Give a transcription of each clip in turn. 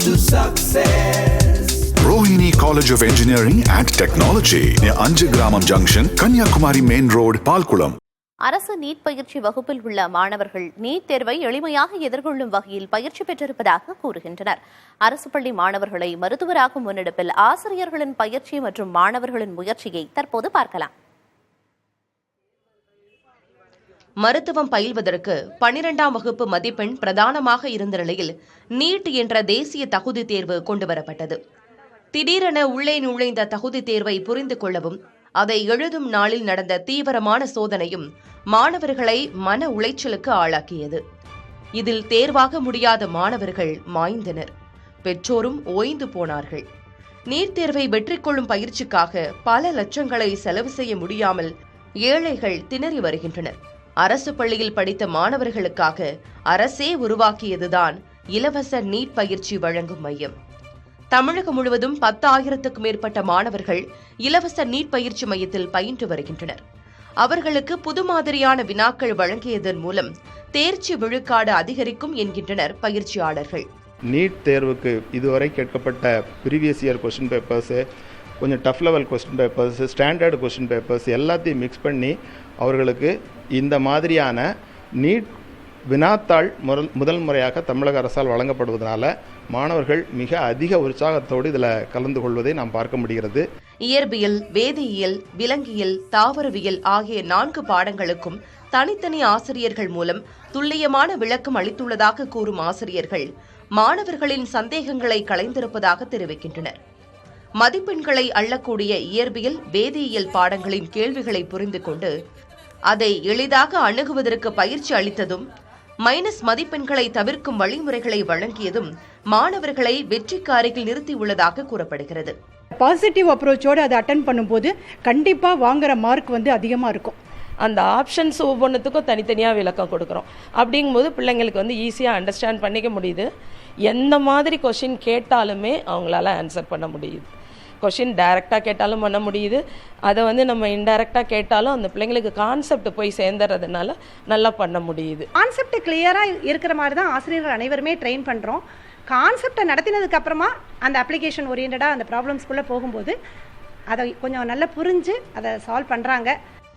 to success. Rohini College of Engineering and Technology near Anjagramam Junction, Kanyakumari Main Road, Palkulam. அரசு NEET பயிற்சி வகுப்பில் உள்ள மாணவர்கள் NEET தேர்வை எளிமையாக எதிர்கொள்ளும் வகையில் பயிற்சி பெற்றிருப்பதாக கூறுகின்றனர். அரசு பள்ளி மாணவர்களை மருத்துவராக்கும் முன்னெடுப்பில் ஆசிரியர்களின் பயிற்சி மற்றும் மாணவர்களின் முயற்சியை தற்போது பார்க்கலாம். மருத்துவம் பயில்வதற்கு 12ஆம் வகுப்பு மதிப்பெண் பிரதானமாக இருந்த நிலையில் நீட் என்ற தேசிய தகுதி தேர்வு கொண்டுவரப்பட்டது. திடீரென உள்ளே நுழைந்த தகுதி தேர்வை புரிந்து கொள்ளவும் அதை எழுதும் நாளில் நடந்த தீவிரமான சோதனையும் மாணவர்களை மன உளைச்சலுக்கு ஆளாக்கியது. இதில் தேர்வாக முடியாத மாணவர்கள் மாய்ந்தனர். பெற்றோரும் ஓய்ந்து போனார்கள். நீட் தேர்வை வெற்றி கொள்ளும் பயிற்சிக்காக பல லட்சங்களை செலவு செய்ய முடியாமல் ஏழைகள் திணறி வருகின்றனர். அரசு பள்ளியில் படித்த மாணவர்களுக்காக அரசே உருவாக்கியதுதான் இலவச நீட் பயிற்சி வழங்கும் மையம். தமிழகம் முழுவதும் 10,000க்கும் மேற்பட்ட மாணவர்கள் இலவச நீட் பயிற்சி மையத்தில் பயின்று வருகின்றனர். அவர்களுக்கு புது மாதிரியான வினாக்கள் வழங்கியதன் மூலம் தேர்ச்சி விழுக்காடு அதிகரிக்கும் என்கின்றனர் பயிற்சியாளர்கள். நீட் தேர்வுக்கு இதுவரை கேட்கப்பட்ட ப்ரீவியஸ் இயர் கொஸ்டின் பேப்பர்ஸு, கொஞ்சம் tough level question papers, standard question papers எல்லாத்தையும் மிக்ஸ் பண்ணி அவர்களுக்கு இந்த மாதிரியான நீட் வினாத்தாள் முதல் முறையாக தமிழக அரசால் வழங்கப்படுவதனால மாணவர்கள் மிக அதிக உற்சாகத்தோடு இதில் கலந்து கொள்வதை நாம் பார்க்க முடிகிறது. இயற்பியல், வேதியியல், விலங்கியல், தாவரவியல் ஆகிய 4 பாடங்களுக்கும் தனித்தனி ஆசிரியர்கள் மூலம் துல்லியமான விளக்கம் அளித்துள்ளதாக கூறும் ஆசிரியர்கள் மாணவர்களின் சந்தேகங்களை களைந்திருப்பதாக தெரிவிக்கின்றனர். மதிப்பெண்களை அள்ளக்கூடிய இயற்பியல், வேதியியல் பாடங்களின் கேள்விகளை புரிந்து கொண்டு அதை எளிதாக அணுகுவதற்கு பயிற்சி அளித்ததும் மைனஸ் மதிப்பெண்களை தவிர்க்கும் வழிமுறைகளை வழங்கியதும் மாணவர்களை வெற்றிக்கு அருகில் நிறுத்தியுள்ளதாக கூறப்படுகிறது. பாசிட்டிவ் அப்ரோச்சோடு அதை அட்டன் பண்ணும்போது கண்டிப்பாக வாங்குற மார்க் அதிகமாக இருக்கும். அந்த ஆப்ஷன்ஸ் ஒவ்வொன்றுத்துக்கும் தனித்தனியாக விளக்கம் கொடுக்குறோம். அப்படிங்கும்போது பிள்ளைங்களுக்கு ஈஸியாக அண்டர்ஸ்டாண்ட் பண்ணிக்க முடியுது. எந்த மாதிரி கொஷின் கேட்டாலுமே அவங்களால ஆன்சர் பண்ண முடியுது. கொஷின் டைரெக்டாக கேட்டாலும் பண்ண முடியுது. அதை நம்ம இன்டைரக்டாக கேட்டாலும் அந்த பிள்ளைங்களுக்கு கான்செப்ட் போய் சேர்ந்துறதுனால நல்லா பண்ண முடியுது. கான்செப்ட் கிளியராக இருக்கிற மாதிரி தான் ஆசிரியர்கள் அனைவருமே ட்ரெயின் பண்ணுறோம். கான்செப்டை நடத்தினதுக்கு அப்புறமா அந்த அப்ளிகேஷன் ஓரியன்டாக அந்த ப்ராப்ளம்ஸ்குள்ளே போகும்போது அதை கொஞ்சம் நல்லா புரிஞ்சு அதை சால்வ் பண்ணுறாங்க.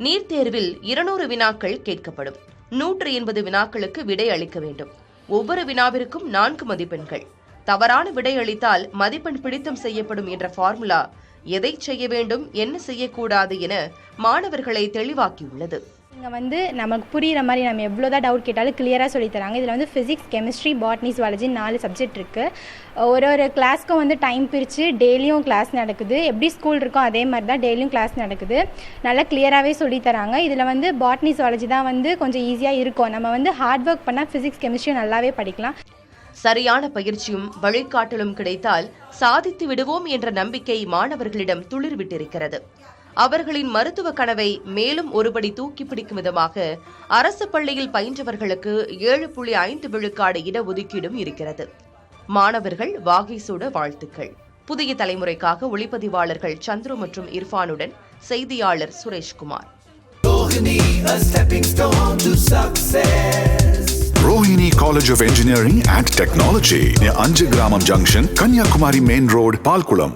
நீட் தேர்வில் 200 வினாக்கள் கேட்கப்படும். 180 வினாக்களுக்கு விடை அளிக்க வேண்டும். ஒவ்வொரு வினாவிற்கும் 4 மதிப்பெண்கள். தவறான விடை அளித்தால் மதிப்பெண் பிடித்தம் செய்யப்படும் என்ற ஃபார்முலா எதை செய்ய வேண்டும், என்ன செய்யக்கூடாது என மாணவர்களை தெளிவாக்கியுள்ளது. இங்கே நமக்கு புரிகிற மாதிரி நம்ம எவ்வளோதான் டவுட் கேட்டாலும் கிளியராக சொல்லித்தராங்க. இதில் physics, chemistry, botany, zoology 4 subject இருக்குது. ஒரு கிளாஸ்க்கும் டைம் பிரித்து டெய்லியும் கிளாஸ் நடக்குது. எப்படி ஸ்கூல் இருக்கோ அதே மாதிரி தான் டெய்லியும் கிளாஸ் நடக்குது. நல்லா கிளியராகவே சொல்லித்தராங்க. இதில் பாட்னி, ஜுவாலஜி தான் கொஞ்சம் ஈஸியாக இருக்கும். நம்ம ஹார்ட் ஒர்க் பண்ணால் ஃபிசிக்ஸ், கெமிஸ்ட்ரி நல்லாவே படிக்கலாம். சரியான பயிற்சியும் வழிகாட்டலும் கிடைத்தால் சாதித்து விடுவோம் என்ற நம்பிக்கை மாணவர்களிடம் துளிர்விட்டிருக்கிறது. அவர்களின் மருத்துவ கனவை மேலும் ஒருபடி தூக்கி பிடிக்கும் விதமாக அரசு பள்ளியில் பயின்றவர்களுக்கு 7.5 விழுக்காடு இடஒதுக்கீடும் இருக்கிறது. மாணவர்கள் வாகை சூட வாழ்த்துக்கள். புதிய தலைமுறைக்காக ஒளிப்பதிவாளர்கள் சந்துரு மற்றும் இர்ஃபானுடன் செய்தியாளர் Sureshkumar. Rohini College of Engineering and Technology near Anjagramam Junction, Kanyakumari Main Road, Palkulam.